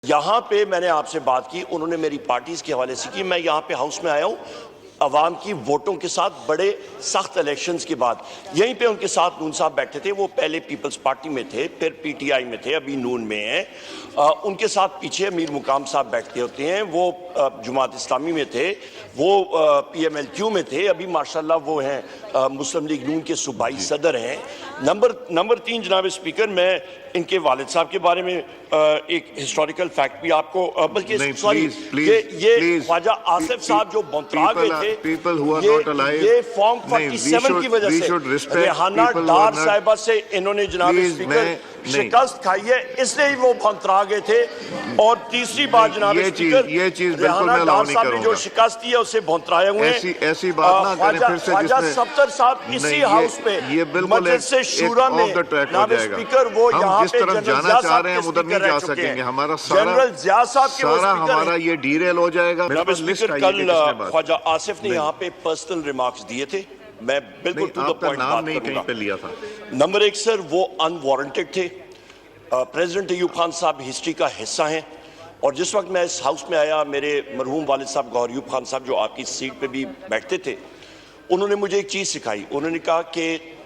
यहाँ पे मैंने आपसे बात की, उन्होंने मेरी पार्टीज के हवाले से की। मैं यहाँ पे हाउस में आया हूँ अवाम की वोटों के साथ, बड़े सख्त इलेक्शंस के बाद। यहीं पे उनके साथ नून साहब बैठे थे। वो पहले पीपल्स पार्टी में थे, फिर पीटीआई में थे, अभी नून में हैं। उनके साथ पीछे अमीर मुकाम साहब बैठते होते हैं। वो जमात इस्लामी में थे, वो पीएमएलक्यू में थे, अभी माशाल्लाह वो हैं मुस्लिम लीग नून के सूबाई सदर हैं। नंबर 3 जनाब स्पीकर, मैं इनके वालिद साहब के बारे में एक हिस्टोरिकल फैक्ट भी आपको, बल्कि सॉरी, ये ख्वाजा आसिफ साहब जो बौंतरा गए थे, ये फॉर्म 47 की वजह से रेहाना डार साहिबा से इन्होंने जनाब स्पीकर शिकस्त खाई है, इसलिए ही वो बौंतरा गए थे। और तीसरी बात जनाब स्पीकर, रेहाना डार साहब ने जो शिकस्त दी है उससे बौंतराए हुए हैं। ऐसी बात ना करें फिर से, ख्वाजा सफ्तर साहब इसी हाउस में मजलिस से शूरा में जनाब स्पीकर वो यहाँ जिस तरफ जाना चाह रहे हैं हम उधर नहीं जा सकेंगे। हमारा जनरल जिया साहब सारा हमारा ये डीरेल हो जाएगा। कल ख्वाजा आसिफ ने यहाँ पे पर्सनल रिमार्क्स दिए थे, मैं बिल्कुल टू द पॉइंट बात करूंगा। पे लिया था। नंबर 1 सर, वो अनवारंटेड थे। प्रेसिडेंट अयूब खान साहब हिस्ट्री का हिस्सा हैं, और जिस वक्त मैं इस हाउस में आया, मेरे मरहूम वालिद साहब गौहर अयूब खान साहब जो आपकी सीट पे भी बैठते थे, उन्होंने मुझे एक चीज़ सिखाई। उन्होंने कहा कि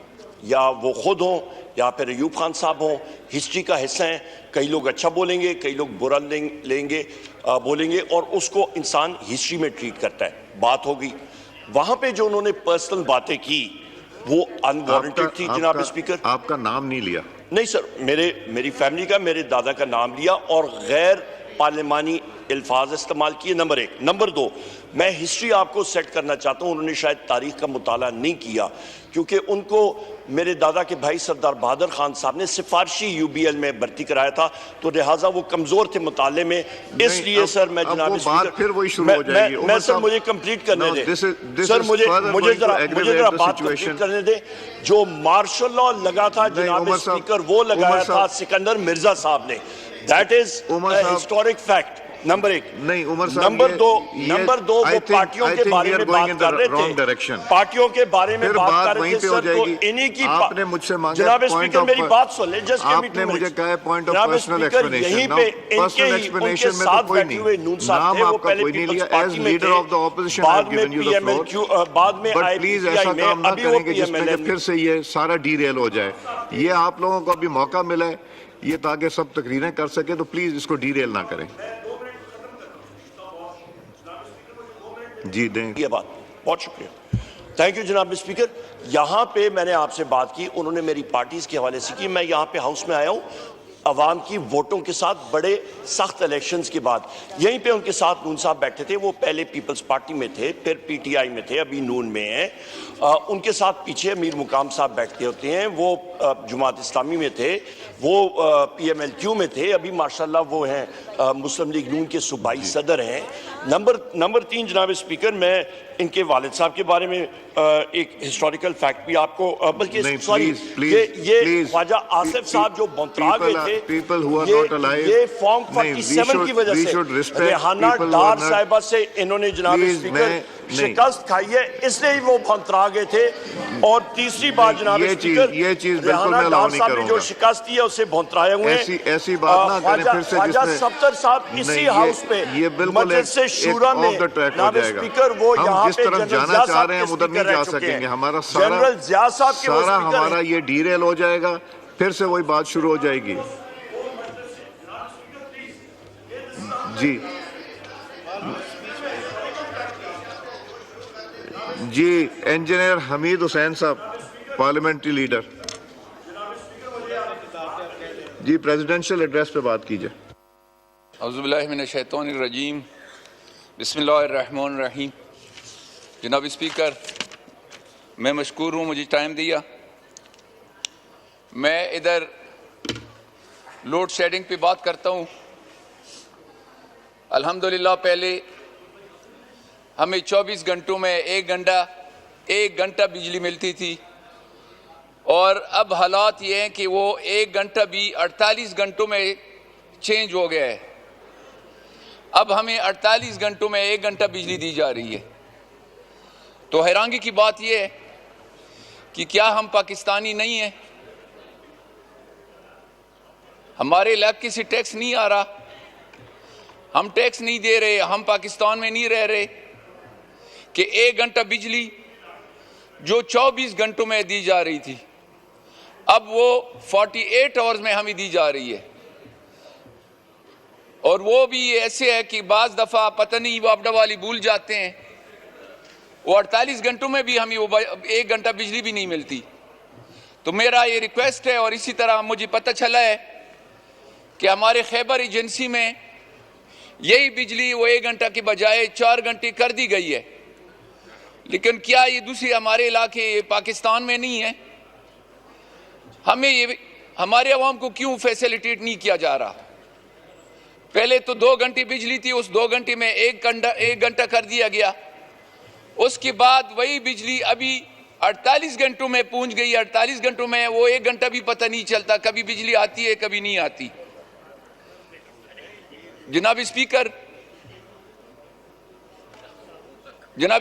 या वो खुद हों या फिर अयूब खान साहब हों, हिस्ट्री का हिस्सा हैं। कई लोग अच्छा बोलेंगे, कई लोग बुरा बोलेंगे, और उसको इंसान हिस्ट्री में ट्रीट करता है। बात होगी वहां पे जो उन्होंने पर्सनल बातें की वो अनवारंटेड थी जनाब स्पीकर। आपका नाम नहीं लिया? नहीं सर, मेरी फैमिली का, मेरे दादा का नाम लिया और गैर पार्लिमानी अल्फाज इस्तेमाल किए। नंबर 1। नंबर 2, मैं हिस्ट्री आपको सेट करना चाहता हूँ। उन्होंने शायद तारीख का मुताला नहीं किया, क्योंकि उनको मेरे दादा के भाई सरदार बहादुर खान साहब ने सिफारशी यूबीएल में भर्ती कराया था, तो लिहाजा वो कमजोर थे मुताले में। इसलिए सर मैं जनाब फिर वही शुरू हो जाएगी। मैं सर मुझे कंप्लीट करने दे सर, मुझे जरा बात कंप्लीट करने दे। जो मार्शल लॉ लगा था जनाब स्पीकर, वो लगाया था सिकंदर मिर्जा साहब ने। That is historic fact. Number 1। नहीं उमर साहब, नंबर दो वो पार्टियों के बारे में बात कर रहे थे, पार्टियों के बारे में बात कर रहे थे सर, तो इन्हीं की आपने मुझसे मांगा जनाब स्पीकर मेरी बात सुन ले, जस्ट आपने मुझे कहा पॉइंट ऑफ पर्सनल एक्सप्लेनेशन। यहीं पे इनके साथ बैठे हुए नून साहब थे, वो पहले पीपल्स पार्टी में थे, बाद में पीएमएलक्यू, बाद में प्लीज ऐसा काम ना करें कि जिसमें फिर से ये सारा डीरेल हो जाए। ये आप लोगों को अभी मौका मिला है ये ताकि सब तकरीरें कर सके, तो प्लीज इसको डीरेल ना करें। जी दें ये बात, बहुत शुक्रिया, थैंक यू जनाब स्पीकर। यहाँ पे मैंने आपसे बात की, उन्होंने मेरी पार्टीज के हवाले से की। मैं यहाँ पे हाउस में आया हूँ अवाम की वोटों के साथ, बड़े सख्त इलेक्शंस के बाद। यहीं पे उनके साथ नून साहब बैठे थे। वो पहले पीपल्स पार्टी में थे, फिर पीटीआई में थे, अभी नून में हैं। उनके साथ पीछे अमीर मुकाम साहब बैठते होते हैं। वो जमात इस्लामी में थे, वो पीएमएलक्यू में थे, अभी माशाल्लाह वो हैं मुस्लिम लीग नून के सूबाई सदर हैं। नंबर 3 जनाब स्पीकर, मैं इनके वालिद साहब के बारे में एक हिस्टोरिकल फैक्ट भी आपको, बल्कि सॉरी, ये ख्वाजा आसिफ साहब जो बौंतरा गए थे, ये फॉर्म 47 की वजह से रेहाना डार साहिबा से इन्होंने जनाब स्पीकर शिकस्त खाई है, इसलिए ही वो बौंतरा गए थे। और तीसरी बात जनाब स्पीकर, रेहाना डार साहब ने जो शिकस्त दी है उससे बौंतराए हुए हैं। ऐसी बात ना करें फिर से, ख्वाजा सफ्तर साहब इसी हाउस में मजलिस से शूरा में जनाब स्पीकर वो यहाँ जिस तरफ जाना चाह रहे हैं हम उधर नहीं जा सकेंगे। हमारा जनरल जिया साहब के सारा हमारा ये डीरेल हो जाएगा, फिर से वही बात शुरू हो जाएगी। जी इंजीनियर हमीद हुसैन साहब, पार्लियामेंट्री लीडर जी, प्रेसिडेंशियल एड्रेस पे बात कीजिए। औज़ुबिल्लाहि मिनश्शैतानिर्रजीम, बिस्मिल्लाहिर्रहमानिर्रहीम। जनाब स्पीकर, मैं मशकूर हूँ मुझे टाइम दिया। मैं इधर लोड शेडिंग पे बात करता हूँ। अल्हम्दुलिल्लाह पहले हमें 24 घंटों में एक घंटा बिजली मिलती थी, और अब हालात ये हैं कि वो 1 घंटा भी 48 घंटों में चेंज हो गया है। अब हमें 48 घंटों में 1 घंटा बिजली दी जा रही है। तो हैरानी की बात यह है कि क्या हम पाकिस्तानी नहीं हैं? हमारे इलाके से टैक्स नहीं आ रहा? हम टैक्स नहीं दे रहे, हम पाकिस्तान में नहीं रह रहे, कि 1 घंटा बिजली जो 24 घंटों में दी जा रही थी अब वो 48 आवर्स में हमें दी जा रही है। और वो भी ऐसे है कि बाज दफ़ा पता नहीं वापडा वाली भूल जाते हैं, वो 48 घंटों में भी हमें वो 1 घंटा बिजली भी नहीं मिलती। तो मेरा ये रिक्वेस्ट है, और इसी तरह मुझे पता चला है कि हमारे खैबर एजेंसी में यही बिजली वो 1 घंटा के बजाय 4 घंटे कर दी गई है, लेकिन क्या ये दूसरे हमारे इलाके पाकिस्तान में नहीं है? हमें ये हमारे अवाम को क्यों फैसिलिटेट नहीं किया जा रहा? पहले तो 2 घंटे बिजली थी, उस 2 घंटे में 1 घंटा कर दिया गया। उसके बाद वही बिजली अभी 48 घंटों में पहुंच गई। 48 घंटों में वो 1 घंटा भी पता नहीं चलता, कभी बिजली आती है कभी नहीं आती। जनाब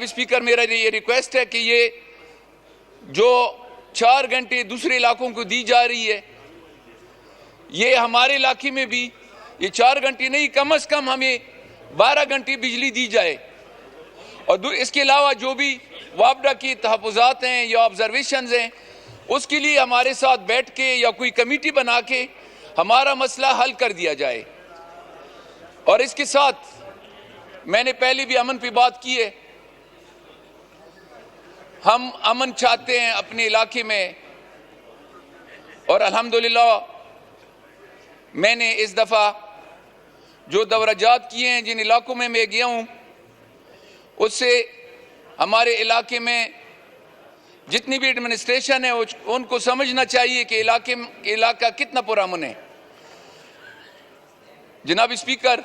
स्पीकर, मेरा ये रिक्वेस्ट है कि ये जो 4 घंटे दूसरे इलाकों को दी जा रही है, ये हमारे इलाके में भी ये 4 घंटे नहीं, कम से कम हमें 12 घंटे बिजली दी जाए। और इसके अलावा जो भी वापडा की तहफ़्फ़ुज़ात हैं या ऑब्जर्वेशंस हैं, उसके लिए हमारे साथ बैठ के या कोई कमेटी बना के हमारा मसला हल कर दिया जाए। और इसके साथ मैंने पहले भी अमन पे बात की है, हम अमन चाहते हैं अपने इलाके में, और अल्हम्दुलिल्लाह मैंने इस दफ़ा जो दौराजात किए हैं, जिन इलाकों में मैं गया हूँ, उससे हमारे इलाके में जितनी भी एडमिनिस्ट्रेशन है उनको समझना चाहिए कि इलाका कितना पुरअमन है। जनाब स्पीकर,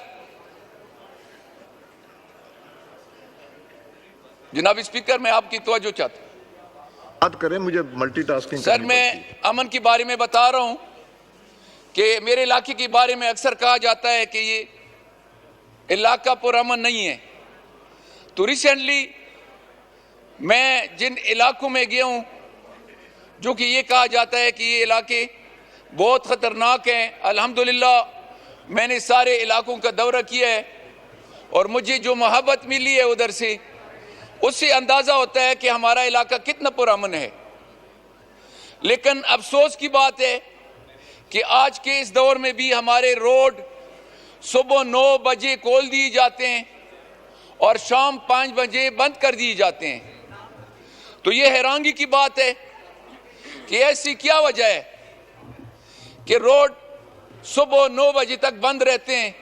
मैं आपकी तवज्जो चाहता हूँ। बात करें, मुझे मल्टीटास्किंग सर, मैं अमन के बारे में बता रहा हूँ कि मेरे इलाके के बारे में अक्सर कहा जाता है कि ये इलाका पुरअमन नहीं है। तो रिसेंटली मैं जिन इलाकों में गया हूँ, जो कि ये कहा जाता है कि ये इलाके बहुत ख़तरनाक हैं, अल्हम्दुलिल्लाह मैंने सारे इलाकों का दौरा किया है और मुझे जो मोहब्बत मिली है उधर से, उससे अंदाज़ा होता है कि हमारा इलाका कितना पुरअमन है। लेकिन अफसोस की बात है कि आज के इस दौर में भी हमारे रोड सुबह 9 बजे खोल दिए जाते हैं और शाम 5 बजे बंद कर दिए जाते हैं। तो ये हैरानगी की बात है कि ऐसी क्या वजह है कि रोड सुबह 9 बजे तक बंद रहते हैं।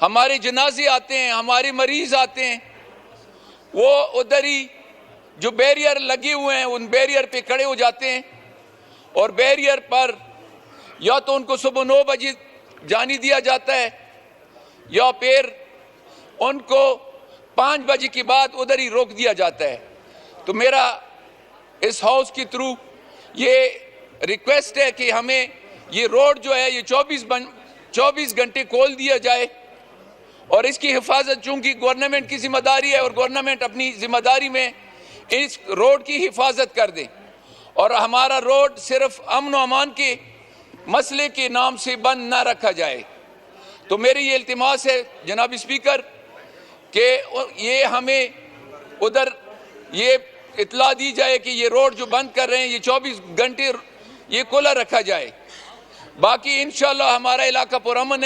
हमारे जनाजे आते हैं, हमारे मरीज आते हैं, वो उधर ही जो बैरियर लगे हुए हैं उन बैरियर पे खड़े हो जाते हैं, और बैरियर पर या तो उनको सुबह 9 बजे जाने दिया जाता है या फिर उनको 5 बजे के बाद उधर ही रोक दिया जाता है। तो मेरा इस हाउस के थ्रू ये रिक्वेस्ट है कि हमें ये रोड जो है ये 24 घंटे खोल दिया जाए, और इसकी हिफाजत चूंकि गवर्नमेंट की जिम्मेदारी है और गवर्नमेंट अपनी जिम्मेदारी में इस रोड की हिफाजत कर दे, और हमारा रोड सिर्फ अमन व अमान के मसले के नाम से बंद ना रखा जाए। तो मेरी ये इल्तिमास है जनाब स्पीकर कि ये हमें उधर ये इत्ला दी जाए कि ये रोड जो बंद कर रहे हैं ये 24 घंटे ये खुला रखा जाए। बाकी इंशाअल्लाह हमारा इलाका पुरअमन है।